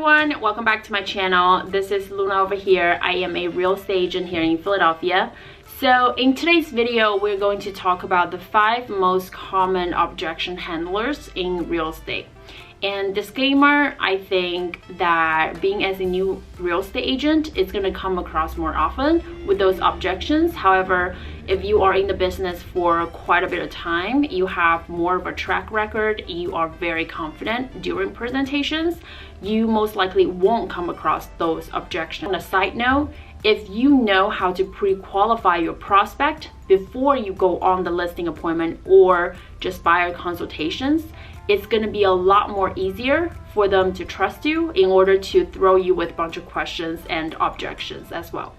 everyone, welcome back to my channel. This is Luna over here. I am a real estate agent here in Philadelphia. So in today's video, we're going to talk about the 5 most common objection handlers in real estate. And disclaimer, I think that being as a new real estate agent, it's going to come across more often with those objections. However, if you are in the business for quite a bit of time, you have more of a track record, you are very confident during presentations, you most likely won't come across those objections. On a side note, if you know how to pre-qualify your prospect before you go on the listing appointment or just buyer consultations, it's going to be a lot more easier for them to trust you in order to throw you with a bunch of questions and objections as well.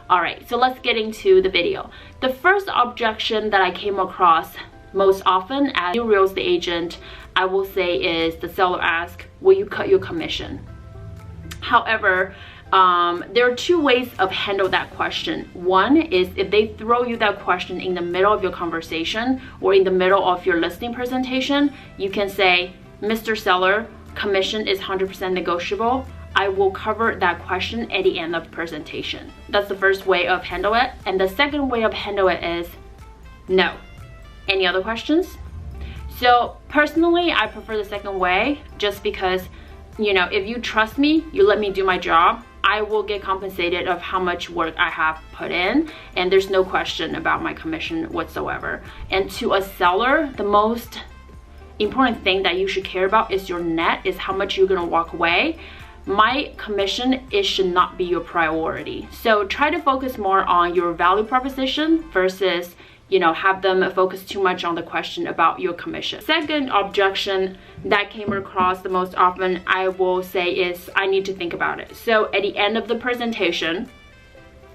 Alright, so let's get into the video. The first objection that I came across most often as a new real estate agent, I will say, is the seller asks, will you cut your commission? However, there are 2 ways of handle that question. One is if they throw you that question in the middle of your conversation or in the middle of your listing presentation, you can say, Mr. Seller, commission is 100% negotiable. I will cover that question at the end of the presentation. That's the first way of handle it. And the second way of handle it is no. Any other questions? So personally, I prefer the second way just because, you know, if you trust me, you let me do my job, I will get compensated of how much work I have put in, and there's no question about my commission whatsoever. And to a seller, the most important thing that you should care about is your net, is how much you're gonna walk away. My commission, it should not be your priority. So try to focus more on your value proposition versus, you know, have them focus too much on the question about your commission. Second objection that came across the most often, I will say, is I need to think about it. So at the end of the presentation,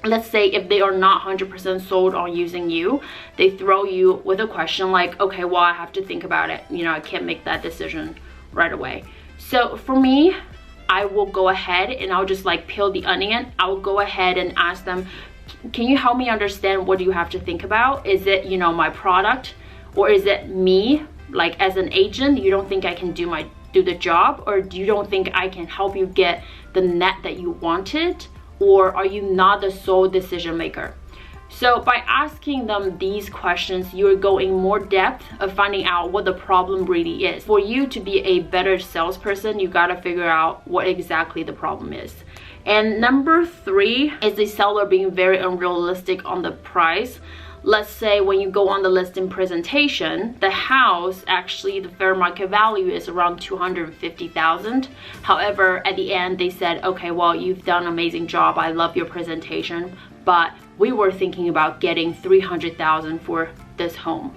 let's say if they are not 100% sold on using you, they throw you with a question like, okay, well, I have to think about it. You know, I can't make that decision right away. So for me, I will go ahead and I'll just like peel the onion. I'll go ahead and ask them, can you help me understand what do you have to think about? Is it, you know, my product, or is it me, like as an agent, you don't think I can do the job, or do you don't think I can help you get the net that you wanted, or are you not the sole decision maker? So by asking them these questions, you're going more depth of finding out what the problem really is. For you to be a better salesperson, you gotta figure out what exactly the problem is. And number 3 is the seller being very unrealistic on the price. Let's say when you go on the listing presentation, the house, actually the fair market value is around $250,000. However, at the end they said, okay, well, you've done an amazing job, I love your presentation, but we were thinking about getting $300,000 for this home.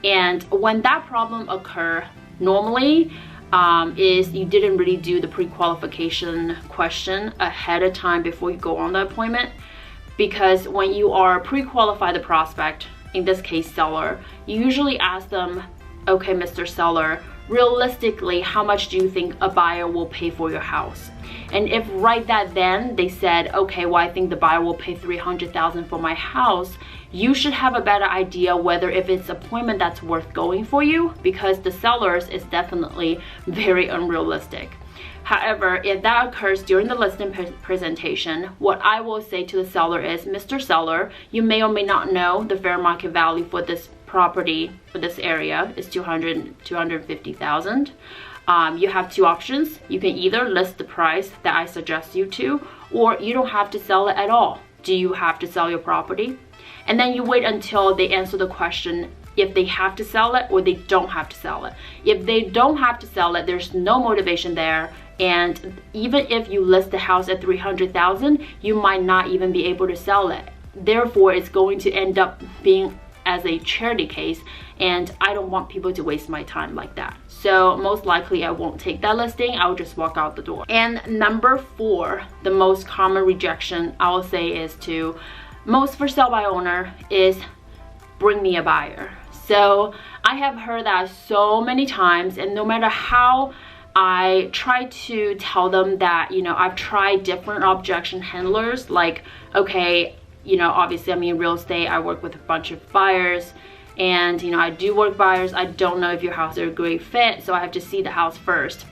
And when that problem occurs, normally is you didn't really do the pre-qualification question ahead of time before you go on the appointment. Because when you are pre-qualify the prospect, in this case seller, you usually ask them, okay, Mr. Seller, realistically, how much do you think a buyer will pay for your house? And if right then they said, okay, well, I think the buyer will pay $300,000 for my house, you should have a better idea whether if it's an appointment that's worth going for you, because the sellers is definitely very unrealistic. However, if that occurs during the listing presentation, what I will say to the seller is, Mr. Seller, you may or may not know the fair market value for this property, for this area, is $250,000. You have 2 options. You can either list the price that I suggest you to, or you don't have to sell it at all. Do you have to sell your property? And then you wait until they answer the question if they have to sell it or they don't have to sell it. If they don't have to sell it, there's no motivation there. And even if you list the house at $300,000, you might not even be able to sell it. Therefore, it's going to end up being as a charity case, and I don't want people to waste my time like that. So most likely I won't take that listing, I'll just walk out the door. And number 4, the most common rejection I will say is to most for sale by owner is bring me a buyer. So I have heard that so many times, and no matter how I try to tell them that, you know, I've tried different objection handlers, like, okay, you know, obviously I'm in real estate, I work with a bunch of buyers, and you know, I do work buyers. I don't know if your house is a great fit, so I have to see the house first.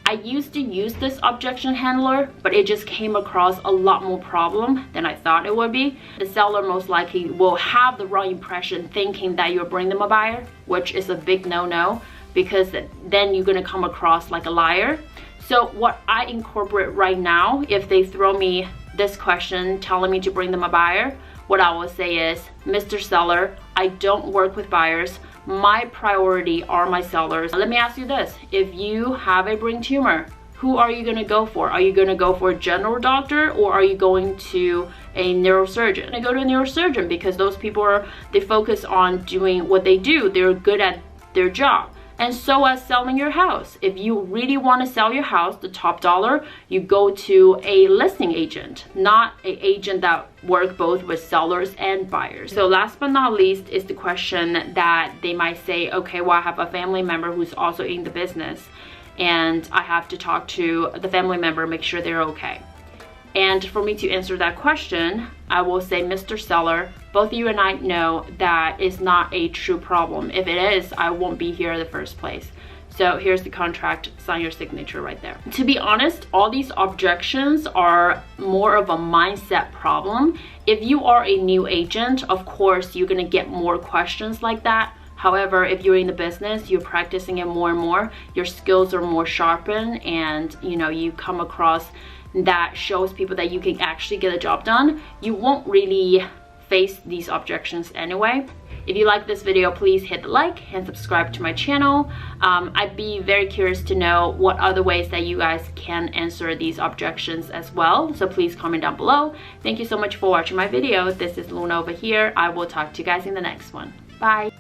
I used to use this objection handler, but it just came across a lot more problem than I thought it would be. The seller most likely will have the wrong impression thinking that you're bringing them a buyer, which is a big no-no, because then you're gonna come across like a liar. So what I incorporate right now, if they throw me this question telling me to bring them a buyer, what I will say is, Mr. Seller, I don't work with buyers. My priority are my sellers. Let me ask you this. If you have a brain tumor, who are you gonna go for? Are you gonna go for a general doctor, or are you going to a neurosurgeon? I go to a neurosurgeon because those people they focus on doing what they do. They're good at their job. And so as selling your house. If you really want to sell your house, the top dollar, you go to a listing agent, not an agent that work both with sellers and buyers. So last but not least is the question that they might say, okay, well, I have a family member who's also in the business, and I have to talk to the family member, make sure they're okay. And for me to answer that question, I will say, Mr. Seller, both you and I know that is not a true problem. If it is, I won't be here in the first place. So here's the contract, sign your signature right there. To be honest, all these objections are more of a mindset problem. If you are a new agent, of course, you're gonna get more questions like that. However, if you're in the business, you're practicing it more and more, your skills are more sharpened, and you come across that shows people that you can actually get a job done, you won't really face these objections anyway. If you like this video, please hit the like and subscribe to my channel. I'd be very curious to know what other ways that you guys can answer these objections as well. So please comment down below. Thank you so much for watching my video. This is Luna over here. I will talk to you guys in the next one. Bye.